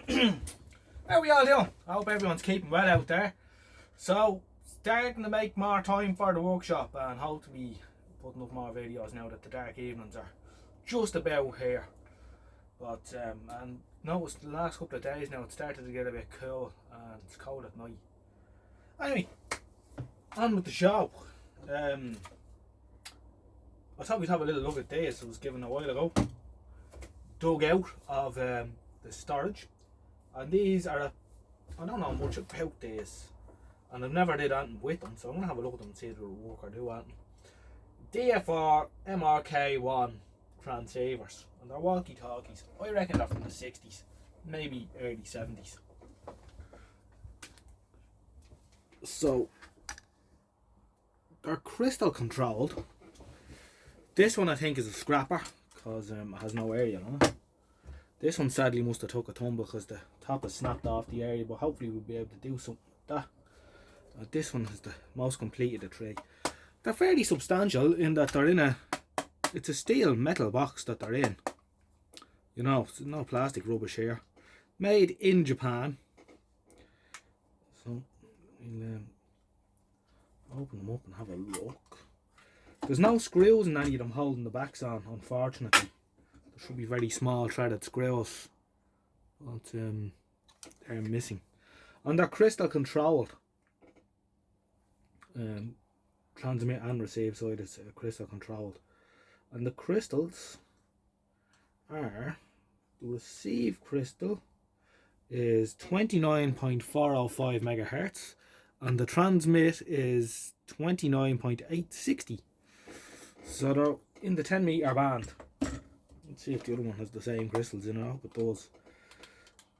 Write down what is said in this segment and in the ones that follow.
How are we all doing? I hope everyone's keeping well out there. So, starting to make more time for the workshop and hope to be putting up more videos now that the dark evenings are just about here. But, and noticed the last couple of days now it started to get a bit cool and it's cold at night. Anyway, on with the show. I thought we'd have a little look at this. It was given a while ago. Dug out of the storage. And these are, I don't know much about these. And I've never did anything with them. So I'm going to have a look at them and see if they'll work or do anything. DFR-MRK 1 transceivers. And they're walkie-talkies. I reckon they're from the 60s. Maybe early 70s. So, they're crystal controlled. This one I think is a scrapper because it has no area on it. This one sadly must have took a tumble because the top is snapped off the area, but hopefully we'll be able to do something with that. This one is the most complete of the three. They're fairly substantial in that they're in it's a steel metal box that they're in. You know, no plastic rubbish here. Made in Japan. So, we'll open them up and have a look. There's no screws in any of them holding the backs on, unfortunately. There should be very small threaded screws, but they're missing. And they're crystal controlled. Transmit and receive side is crystal controlled. And the crystals are, the receive crystal is 29.405 megahertz and the transmit is 29.860. So they're in the 10 meter band. Let's see if the other one has the same crystals in it. I hope it does.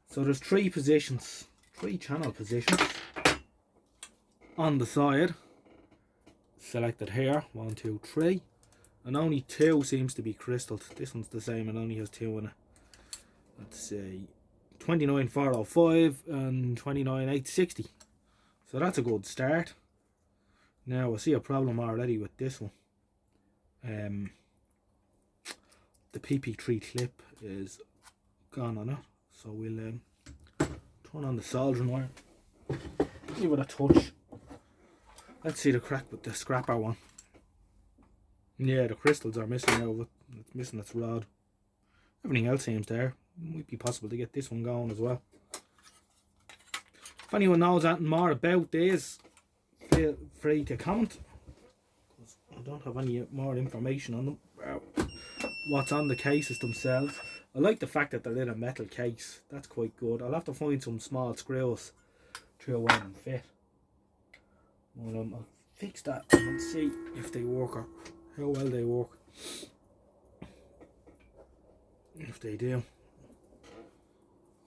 So there's three positions, three channel positions on the side. Selected here, 1, 2, 3. And only 2 seems to be crystalled. This one's the same and only has 2 in it. Let's say 29.405 and 29.860. So that's a good start. Now I see a problem already with this one. The PP3 clip is gone on it, so we'll turn on the soldering wire, give it a touch. Let's see the crack with the scrapper one. Yeah, the crystals are missing out of it. It's missing its rod. Everything else seems there. It might be possible to get this one going as well. If anyone knows anything more about these, feel free to comment. I don't have any more information on them. What's on the cases themselves. I like the fact that they're in a metal case. That's quite good. I'll have to find some small screws to fit. Well, I'll fix that and see if they work or how well they work. If they do,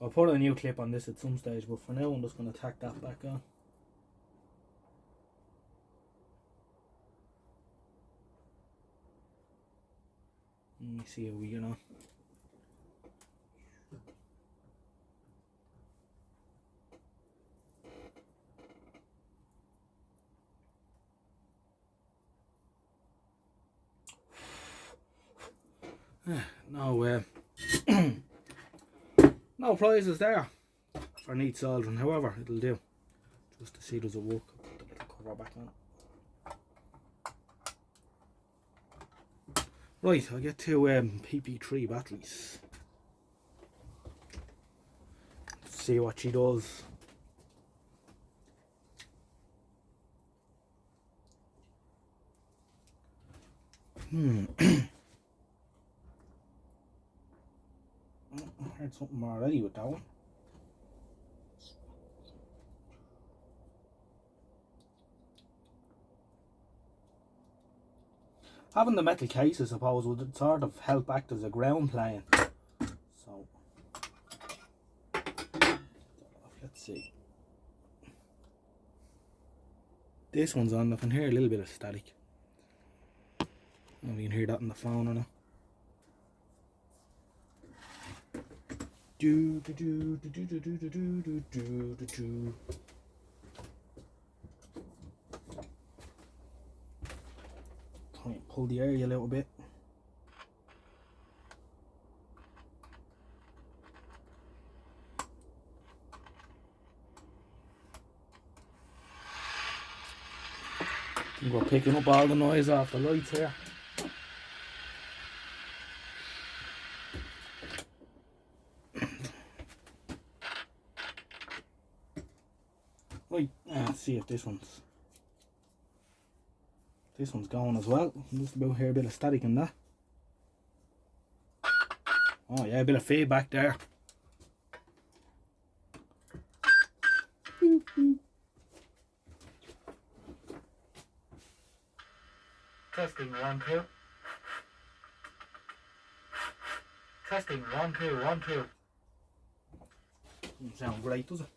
I'll put a new clip on this at some stage, but for now I'm just going to tack that back on. Let me see how we get on. No, no prizes there for neat soldering. However, it'll do. Just to see does it work. Put the little cover back on it. Right, I'll get two PP3 batteries. See what she does. I heard something already with that one. Having the metal case, I suppose, would sort of help act as a ground plane. So, let's see. This one's on. I can hear a little bit of static. I don't know if you can hear that on the phone or not. Do do do do do do do do do do do. Try and pull the area a little bit. We're picking up all the noise off the lights here. Right, let's see if this one's going as well. Just about hear a bit of static in that. Oh yeah, a bit of feedback there. Testing 1 2. Testing 1 2 1 2. Doesn't sound great, does it?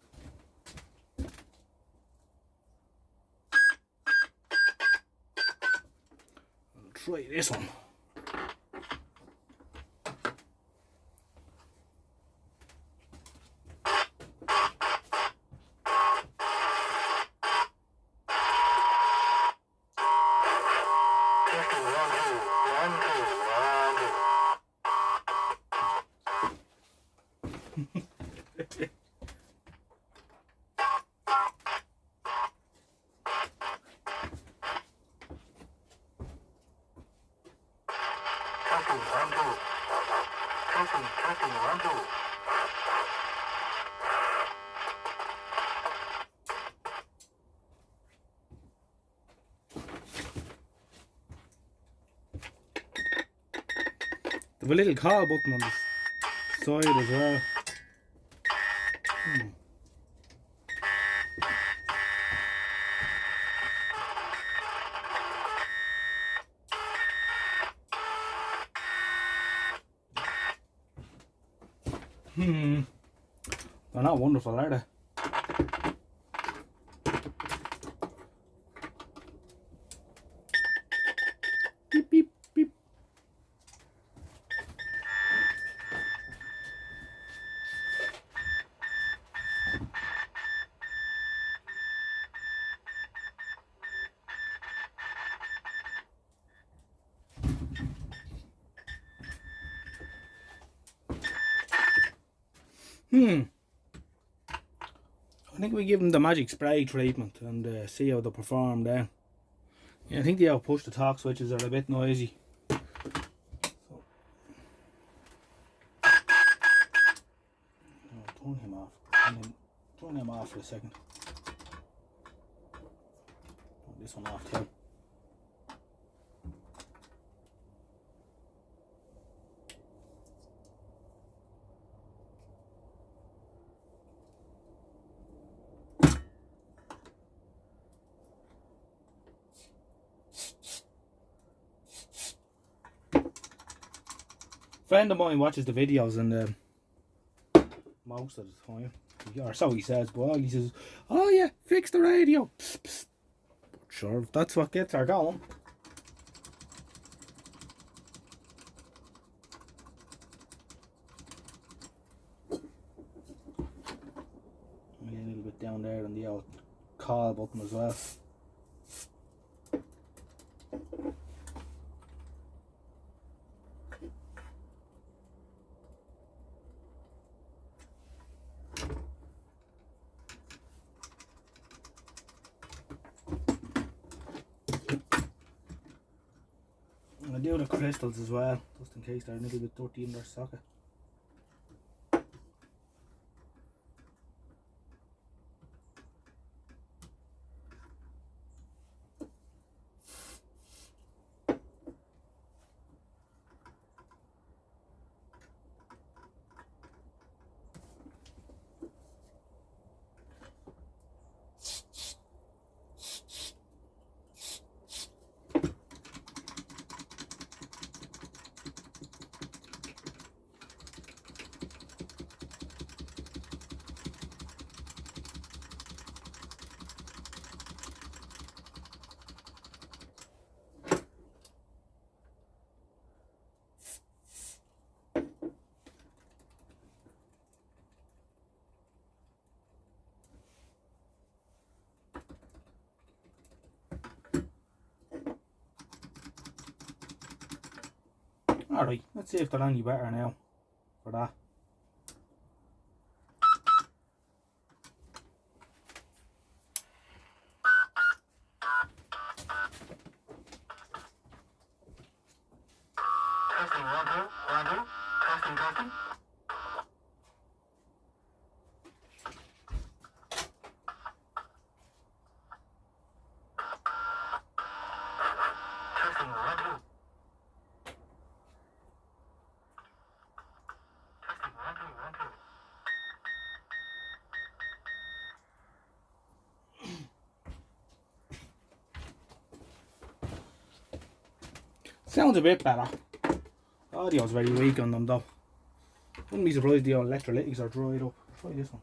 I'll try this one. There's a little call button on the side as well. They're not wonderful, are they? Beep, beep, beep. I think we give them the magic spray treatment and see how they perform then. Yeah, I think the push to talk switches are a bit noisy. So. Turn him off. Turn him off for a second. Turn this one off too. A friend of mine watches the videos and most of the time, or so he says, but all he says, oh yeah, fix the radio. Psst, psst. But sure, if that's what gets her going. Maybe a little bit down there on the old call button as well. I do the crystals as well, just in case they're a little bit dirty in their socket. Alright, let's see if they're any better now for that. Sounds a bit better. Audio's very weak on them though. Wouldn't be surprised the electrolytics are dried up. Try this one.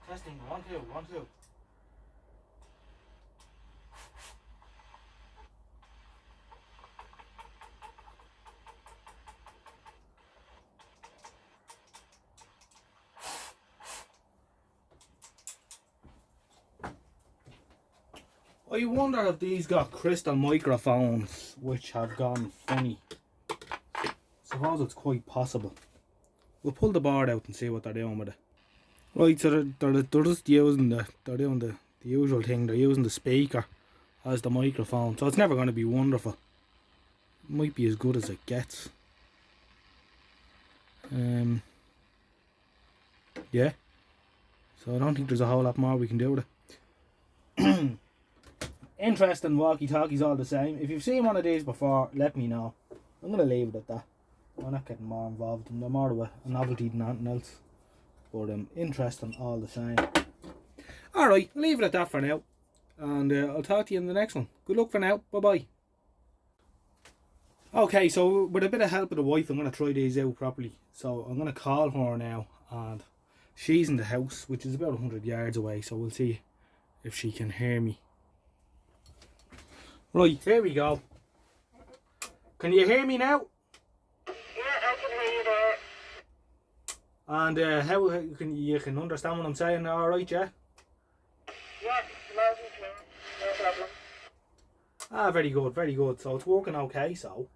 Testing, 1, 2, 1, 2. I wonder if these got crystal microphones which have gone funny. Suppose it's quite possible. We'll pull the board out and see what they're doing with it. Right, so they're just using they're doing the usual thing. They're using the speaker as the microphone, so it's never going to be wonderful. It might be as good as it gets. Yeah. So I don't think there's a whole lot more we can do with it. Interesting walkie-talkies all the same. If you've seen one of these before, let me know. I'm going to leave it at that. I'm not getting more involved in them. They're more of a novelty than anything else. But interesting all the same. Alright, I'll leave it at that for now. And I'll talk to you in the next one. Good luck for now. Bye-bye. Okay, so with a bit of help of the wife, I'm going to try these out properly. So I'm going to call her now. And she's in the house, which is about 100 yards away. So we'll see if she can hear me. Right, here we go. Can you hear me now? Yeah, I can hear you there. And how can you understand what I'm saying? All right, yeah. Yeah, loud and clear, no problem. Ah, very good, very good. So it's working okay. So.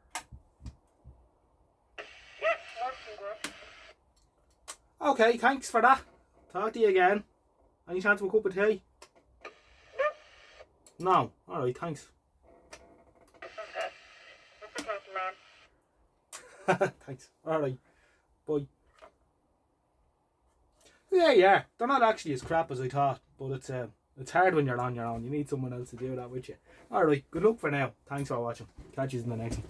Yeah, working good. Okay, thanks for that. Talk to you again. Any chance of a cup of tea? No. All right, thanks. Thanks. Alright. Bye. Yeah. They're not actually as crap as I thought, but it's hard when you're on your own. You need someone else to do that with you. Alright, good luck for now. Thanks for watching. Catch you in the next one.